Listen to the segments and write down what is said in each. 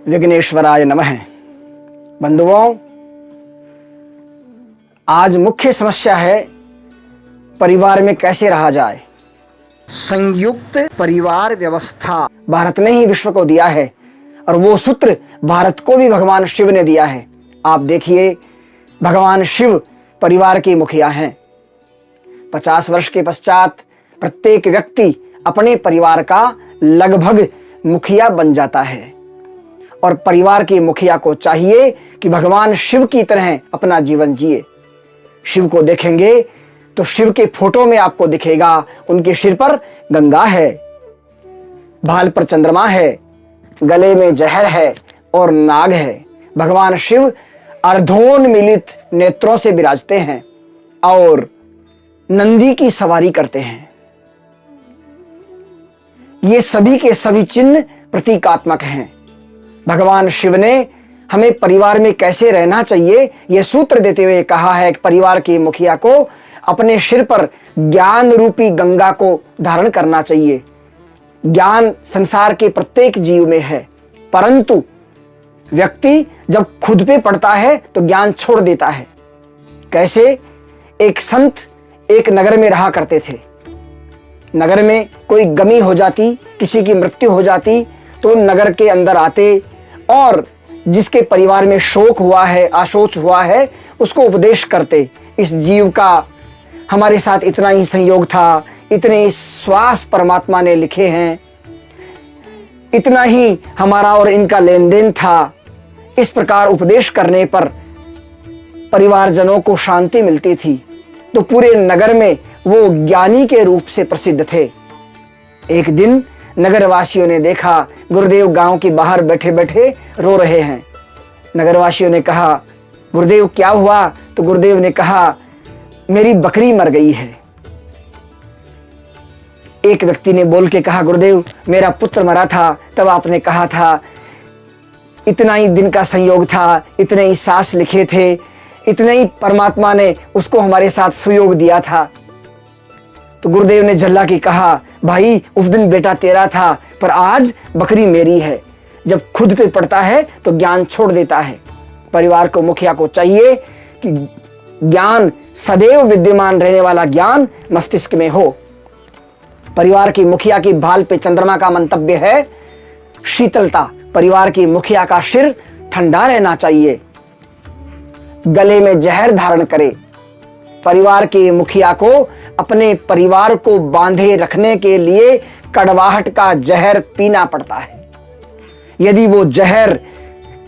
विघ्नेश्वराय नमः। बंधुओं, आज मुख्य समस्या है परिवार में कैसे रहा जाए। संयुक्त परिवार व्यवस्था भारत ने ही विश्व को दिया है और वो सूत्र भारत को भी भगवान शिव ने दिया है। आप देखिए, भगवान शिव परिवार के मुखिया हैं। 50 वर्ष के पश्चात प्रत्येक व्यक्ति अपने परिवार का लगभग मुखिया बन जाता है और परिवार के मुखिया को चाहिए कि भगवान शिव की तरह अपना जीवन जिए। शिव को देखेंगे तो शिव के फोटो में आपको दिखेगा, उनके सिर पर गंगा है, भाल पर चंद्रमा है, गले में जहर है और नाग है। भगवान शिव अर्धोन्मिलित नेत्रों से विराजते हैं और नंदी की सवारी करते हैं। ये सभी के सभी चिन्ह प्रतीकात्मक हैं। भगवान शिव ने हमें परिवार में कैसे रहना चाहिए यह सूत्र देते हुए कहा है कि परिवार के मुखिया को अपने सिर पर ज्ञान रूपी गंगा को धारण करना चाहिए। ज्ञान संसार के प्रत्येक जीव में है, परंतु व्यक्ति जब खुद पे पड़ता है तो ज्ञान छोड़ देता है। कैसे? एक संत एक नगर में रहा करते थे। नगर में कोई गमी हो जाती, किसी की मृत्यु हो जाती तो नगर के अंदर आते और जिसके परिवार में शोक हुआ है, आशोच हुआ है, उसको उपदेश करते। इस जीव का हमारे साथ इतना ही संयोग था, इतने ही श्वास परमात्मा ने लिखे हैं, इतना ही हमारा और इनका लेन देन था। इस प्रकार उपदेश करने पर परिवारजनों को शांति मिलती थी। तो पूरे नगर में वो ज्ञानी के रूप से प्रसिद्ध थे। एक दिन नगरवासियों ने देखा गुरुदेव गांव के बाहर बैठे बैठे रो रहे हैं। नगरवासियों ने कहा, गुरुदेव क्या हुआ? तो गुरुदेव ने कहा, मेरी बकरी मर गई है। एक व्यक्ति ने बोल के कहा, गुरुदेव मेरा पुत्र मरा था, तब आपने कहा था इतना ही दिन का संयोग था, इतने ही सांस लिखे थे, इतने ही परमात्मा ने उसको हमारे साथ सुयोग दिया था। तो गुरुदेव ने झल्ला के कहा, भाई उस दिन बेटा तेरा था पर आज बकरी मेरी है। जब खुद पे पड़ता है तो ज्ञान छोड़ देता है। परिवार को मुखिया को चाहिए कि ज्ञान सदैव विद्यमान रहने वाला ज्ञान मस्तिष्क में हो। परिवार की मुखिया की भाल पे चंद्रमा का मंतव्य है शीतलता। परिवार की मुखिया का सिर ठंडा रहना चाहिए, गले में जहर धारण करे। परिवार के मुखिया को अपने परिवार को बांधे रखने के लिए कड़वाहट का जहर पीना पड़ता है। यदि वो जहर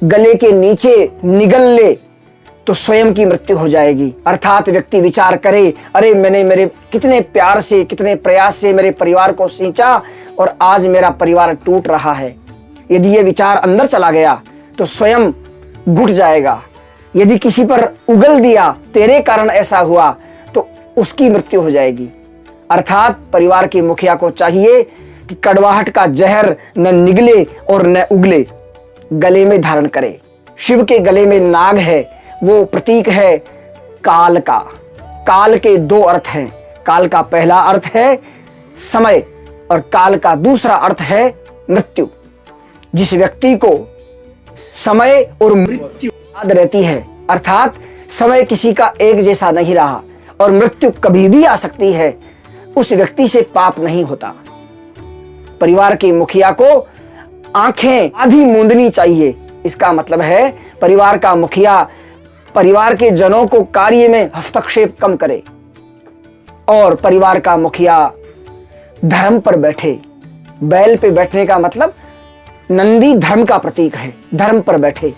गले के नीचे निगल ले तो स्वयं की मृत्यु हो जाएगी। अर्थात व्यक्ति विचार करे, अरे मैंने मेरे कितने प्यार से, कितने प्रयास से मेरे परिवार को सींचा और आज मेरा परिवार टूट रहा है। यदि ये विचार अंदर चला गया तो स्वयं घुट जाएगा। यदि किसी पर उगल दिया, तेरे कारण ऐसा हुआ, तो उसकी मृत्यु हो जाएगी। अर्थात परिवार के मुखिया को चाहिए कि कड़वाहट का जहर न निगले और न उगले, गले में धारण करे। शिव के गले में नाग है, वो प्रतीक है काल का। काल के दो अर्थ हैं। काल का पहला अर्थ है समय और काल का दूसरा अर्थ है मृत्यु। जिस व्यक्ति को समय और मृत्यु याद रहती है, अर्थात समय किसी का एक जैसा नहीं रहा और मृत्यु कभी भी आ सकती है, उस व्यक्ति से पाप नहीं होता। परिवार के मुखिया को आंखें आधी मूंदनी चाहिए। इसका मतलब है परिवार का मुखिया परिवार के जनों को कार्य में हस्तक्षेप कम करे और परिवार का मुखिया धर्म पर बैठे। बैल पे बैठने का मतलब नंदी धर्म का प्रतीक है, धर्म पर बैठे।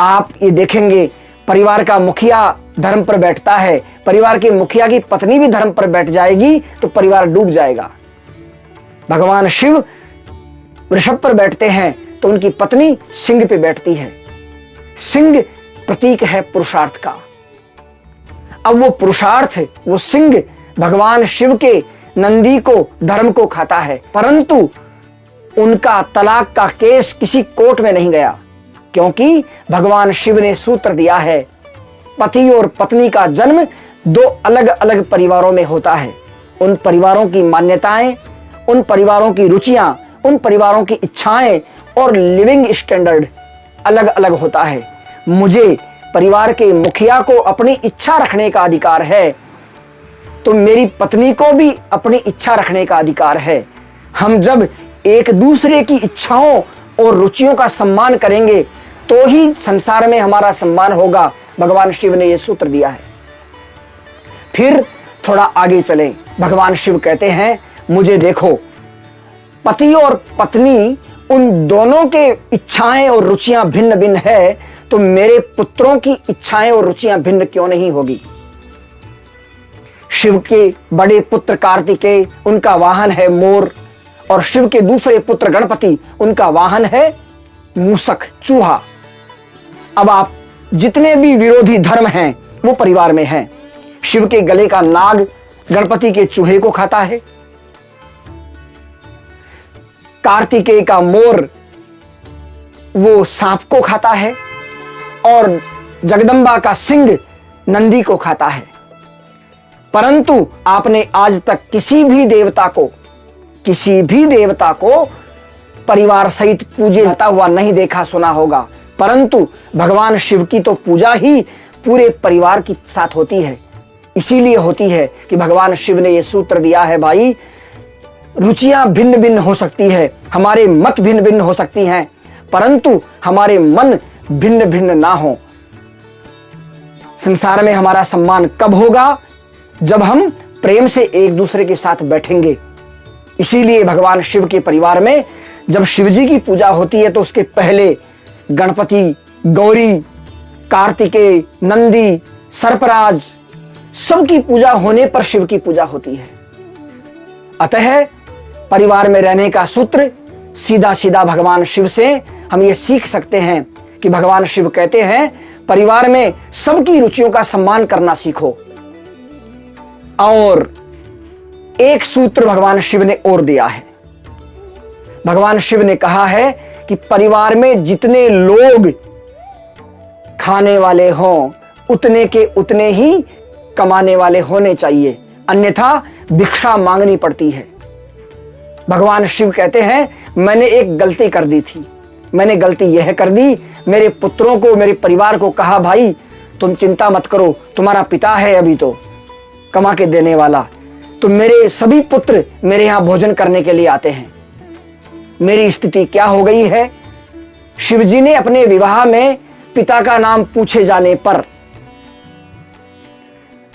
आप ये देखेंगे परिवार का मुखिया धर्म पर बैठता है, परिवार के मुखिया की पत्नी भी धर्म पर बैठ जाएगी तो परिवार डूब जाएगा। भगवान शिव वृषभ पर बैठते हैं तो उनकी पत्नी सिंह पे बैठती है। सिंह प्रतीक है पुरुषार्थ का। अब वो पुरुषार्थ, वो सिंह भगवान शिव के नंदी को, धर्म को खाता है, परंतु उनका तलाक का केस किसी कोर्ट में नहीं गया, क्योंकि भगवान शिव ने सूत्र दिया है पति और पत्नी का जन्म दो अलग अलग परिवारों में होता है। उन परिवारों की मान्यताएं, उन परिवारों की रुचियां, उन परिवारों की इच्छाएं और लिविंग स्टैंडर्ड अलग अलग होता है। मुझे परिवार के मुखिया को अपनी इच्छा रखने का अधिकार है, तो मेरी पत्नी को भी अपनी इच्छा रखने का अधिकार है। हम जब एक दूसरे की इच्छाओं और रुचियों का सम्मान करेंगे तो ही संसार में हमारा सम्मान होगा। भगवान शिव ने यह सूत्र दिया है। फिर थोड़ा आगे चले, भगवान शिव कहते हैं, मुझे देखो, पति और पत्नी उन दोनों के इच्छाएं और रुचियां भिन्न भिन्न है, तो मेरे पुत्रों की इच्छाएं और रुचियां भिन्न क्यों नहीं होगी। शिव के बड़े पुत्र कार्तिकेय, उनका वाहन है मोर, और शिव के दूसरे पुत्र गणपति, उनका वाहन है मूषक, चूहा। अब आप जितने भी विरोधी धर्म हैं वो परिवार में हैं। शिव के गले का नाग गणपति के चूहे को खाता है, कार्तिकेय का मोर वो सांप को खाता है, और जगदम्बा का सिंह नंदी को खाता है। परंतु आपने आज तक किसी भी देवता को परिवार सहित पूजे जाता हुआ नहीं देखा सुना होगा। परंतु भगवान शिव की तो पूजा ही पूरे परिवार के साथ होती है। इसीलिए होती है कि भगवान शिव ने यह सूत्र दिया है, भाई, रुचियां भिन्न भिन्न हो सकती है, हमारे मत भिन्न भिन्न हो सकती हैं, परंतु हमारे मन भिन्न भिन्न ना हो। संसार में हमारा सम्मान कब होगा? जब हम प्रेम से एक दूसरे के साथ बैठेंगे। इसीलिए भगवान शिव के परिवार में जब शिव जी की पूजा होती है तो उसके पहले गणपति, गौरी, कार्तिकेय, नंदी, सर्पराज, सबकी पूजा होने पर शिव की पूजा होती है। अतः परिवार में रहने का सूत्र सीधा सीधा भगवान शिव से हम ये सीख सकते हैं कि भगवान शिव कहते हैं, परिवार में सबकी रुचियों का सम्मान करना सीखो। और एक सूत्र भगवान शिव ने और दिया है। भगवान शिव ने कहा है कि परिवार में जितने लोग खाने वाले हों, उतने के उतने ही कमाने वाले होने चाहिए, अन्यथा भिक्षा मांगनी पड़ती है। भगवान शिव कहते हैं, मैंने एक गलती कर दी थी। मैंने गलती यह कर दी, मेरे पुत्रों को, मेरे परिवार को कहा, भाई तुम चिंता मत करो, तुम्हारा पिता है अभी तो कमा के देने वाला, तो मेरे सभी पुत्र मेरे यहां भोजन करने के लिए आते हैं। मेरी स्थिति क्या हो गई है? शिवजी ने अपने विवाह में पिता का नाम पूछे जाने पर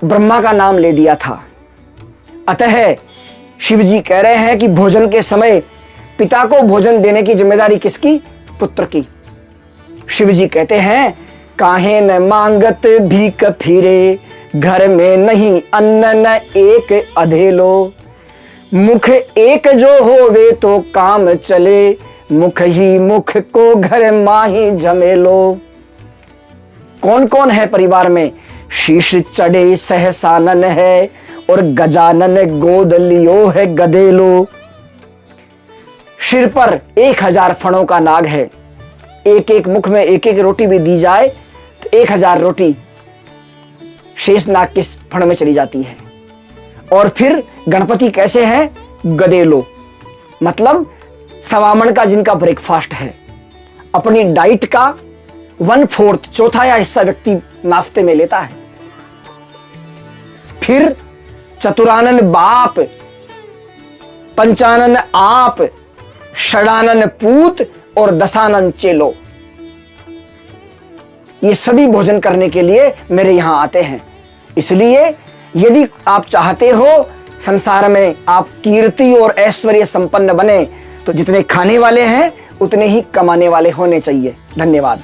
ब्रह्मा का नाम ले दिया था। अतः शिवजी कह रहे हैं कि भोजन के समय पिता को भोजन देने की जिम्मेदारी किसकी? पुत्र की। शिवजी कहते हैं, काहे न मांगत भीख फिरे, घर में नहीं अन्न न एक अधेलो, मुख एक जो होवे तो काम चले, मुख ही मुख को घर माही झमेलो। कौन कौन है परिवार में? शीश चढ़े सहसानन है, और गजानन गोद लियो है गदेलो। सिर पर 1000 फणों का नाग है, एक एक मुख में एक एक रोटी भी दी जाए तो 1000 रोटी शेष नाग के फण में चली जाती है। और फिर गणपति कैसे हैं? गदेलो, मतलब सवामण का जिनका ब्रेकफास्ट है। अपनी डाइट का 1/4 चौथाया हिस्सा व्यक्ति नाश्ते में लेता है। फिर चतुरानन बाप, पंचानन आप, षडानन पूत और दशानन चेलो, ये सभी भोजन करने के लिए मेरे यहां आते हैं। इसलिए यदि आप चाहते हो संसार में आप कीर्ति और ऐश्वर्य संपन्न बने, तो जितने खाने वाले हैं उतने ही कमाने वाले होने चाहिए। धन्यवाद।